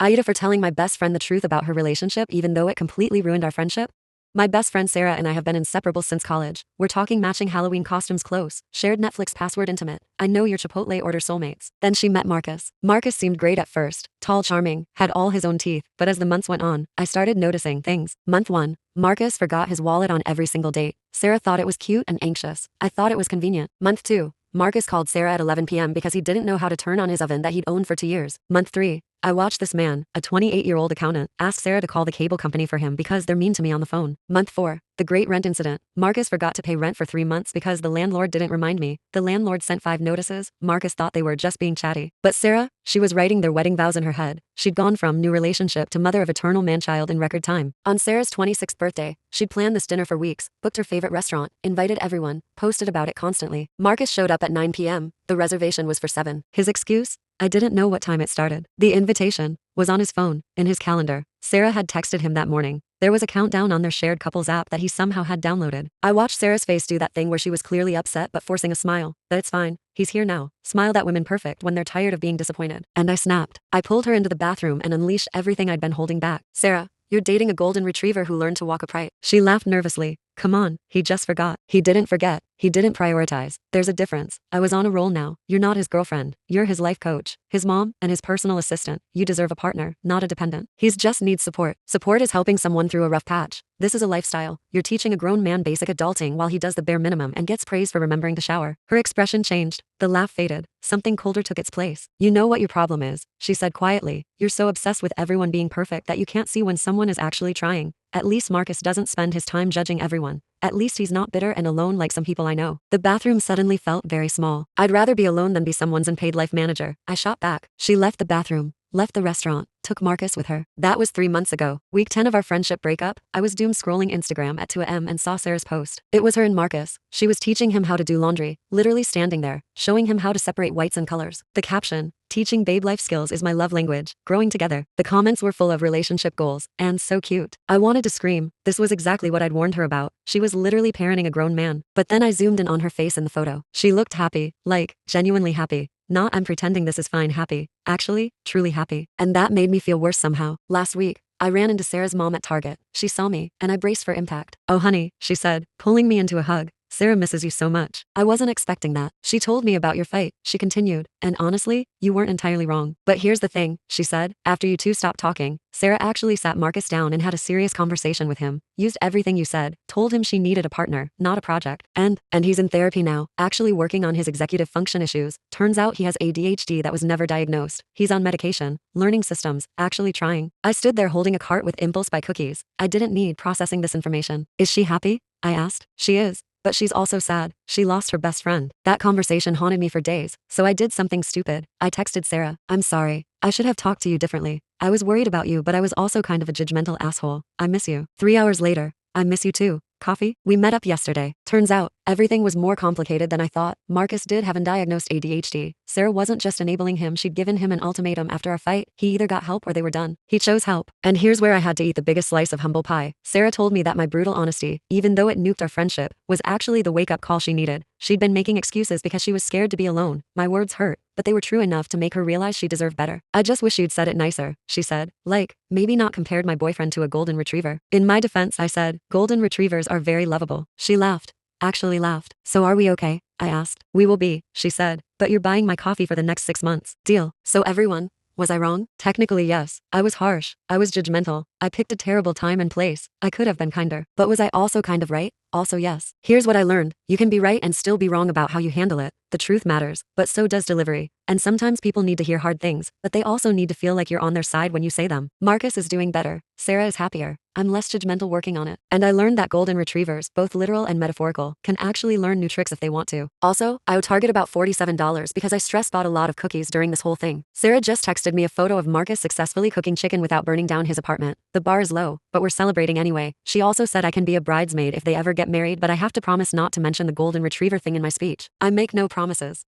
AITA for telling my best friend the truth about her relationship even though it completely ruined our friendship. My best friend Sarah and I have been inseparable since college. We're talking matching Halloween costumes close, shared Netflix password intimate. I know your Chipotle order soulmates. Then she met Marcus. Marcus seemed great at first, tall, charming, had all his own teeth, but as the months went on, I started noticing things. Month 1, Marcus forgot his wallet on every single date. Sarah thought it was cute and anxious. I thought it was convenient. Month 2, Marcus called Sarah at 11 p.m. because he didn't know how to turn on his oven that he'd owned for 2 years. Month 3, I watched this man, a 28-year-old accountant, ask Sarah to call the cable company for him because they're mean to me on the phone. Month 4, the great rent incident. Marcus forgot to pay rent for 3 months because the landlord didn't remind me. The landlord sent 5 notices. Marcus thought they were just being chatty. But Sarah, she was writing their wedding vows in her head. She'd gone from new relationship to mother of eternal man-child in record time. On Sarah's 26th birthday, she'd planned this dinner for weeks, booked her favorite restaurant, invited everyone, posted about it constantly. Marcus showed up at 9 p.m. The reservation was for 7. His excuse? I didn't know what time it started. The invitation was on his phone, in his calendar. Sarah had texted him that morning. There was a countdown on their shared couples app that he somehow had downloaded. I watched Sarah's face do that thing where she was clearly upset but forcing a smile. That it's fine. He's here now. Smile that women perfect when they're tired of being disappointed. And I snapped. I pulled her into the bathroom and unleashed everything I'd been holding back. Sarah, you're dating a golden retriever who learned to walk upright. She laughed nervously. Come on, he just forgot. He didn't forget. He didn't prioritize. There's a difference. I was on a roll now. You're not his girlfriend. You're his life coach, his mom, and his personal assistant. You deserve a partner, not a dependent. He just needs support. Support is helping someone through a rough patch. This is a lifestyle. You're teaching a grown man basic adulting while he does the bare minimum and gets praised for remembering to shower. Her expression changed. The laugh faded. Something colder took its place. You know what your problem is, she said quietly. You're so obsessed with everyone being perfect that you can't see when someone is actually trying. At least Marcus doesn't spend his time judging everyone. At least he's not bitter and alone like some people I know. The bathroom suddenly felt very small. I'd rather be alone than be someone's unpaid life manager. I shot back. She left the bathroom, left the restaurant, took Marcus with her. That was 3 months ago. Week 10 of our friendship breakup, I was doom scrolling Instagram at 2 a.m. and saw Sarah's post. It was her and Marcus. She was teaching him how to do laundry, literally standing there, showing him how to separate whites and colors. The caption, teaching babe life skills is my love language, growing together. The comments were full of relationship goals, and so cute. I wanted to scream. This was exactly what I'd warned her about. She was literally parenting a grown man. But then I zoomed in on her face in the photo. She looked happy, like, genuinely happy. Not I'm pretending this is fine happy. Actually, truly happy. And that made me feel worse somehow. Last week, I ran into Sarah's mom at Target. She saw me, and I braced for impact. Oh honey, she said, pulling me into a hug. Sarah misses you so much. I wasn't expecting that. She told me about your fight, she continued, and honestly, you weren't entirely wrong. But here's the thing, she said, after you two stopped talking, Sarah actually sat Marcus down and had a serious conversation with him, used everything you said, told him she needed a partner, not a project, and he's in therapy now, actually working on his executive function issues. Turns out he has ADHD that was never diagnosed. He's on medication, learning systems, actually trying. I stood there holding a cart with Impulse by cookies. I didn't need processing this information. Is she happy? I asked. She is. But she's also sad. She lost her best friend. That conversation haunted me for days, so I did something stupid. I texted Sarah. I'm sorry. I should have talked to you differently. I was worried about you, but I was also kind of a judgmental asshole. I miss you. 3 hours later, I miss you too. Coffee? We met up yesterday. Turns out, everything was more complicated than I thought. Marcus did have undiagnosed ADHD. Sarah wasn't just enabling him, she'd given him an ultimatum after our fight. He either got help or they were done. He chose help. And here's where I had to eat the biggest slice of humble pie. Sarah told me that my brutal honesty, even though it nuked our friendship, was actually the wake-up call she needed. She'd been making excuses because she was scared to be alone. My words hurt, but they were true enough to make her realize she deserved better. I just wish you'd said it nicer, she said. Like, maybe not compared my boyfriend to a golden retriever. In my defense, I said, golden retrievers are very lovable. She laughed. Actually laughed. So are we okay? I asked. We will be, she said. But you're buying my coffee for the next 6 months. Deal. So everyone, was I wrong? Technically yes. I was harsh. I was judgmental. I picked a terrible time and place. I could have been kinder. But was I also kind of right? Also yes. Here's what I learned. You can be right and still be wrong about how you handle it. The truth matters, but so does delivery. And sometimes people need to hear hard things, but they also need to feel like you're on their side when you say them. Marcus is doing better. Sarah is happier. I'm less judgmental working on it. And I learned that golden retrievers, both literal and metaphorical, can actually learn new tricks if they want to. Also, I owe Target about $47 because I stress bought a lot of cookies during this whole thing. Sarah just texted me a photo of Marcus successfully cooking chicken without burning down his apartment. The bar is low, but we're celebrating anyway. She also said I can be a bridesmaid if they ever get married, but I have to promise not to mention the golden retriever thing in my speech. I make no promises.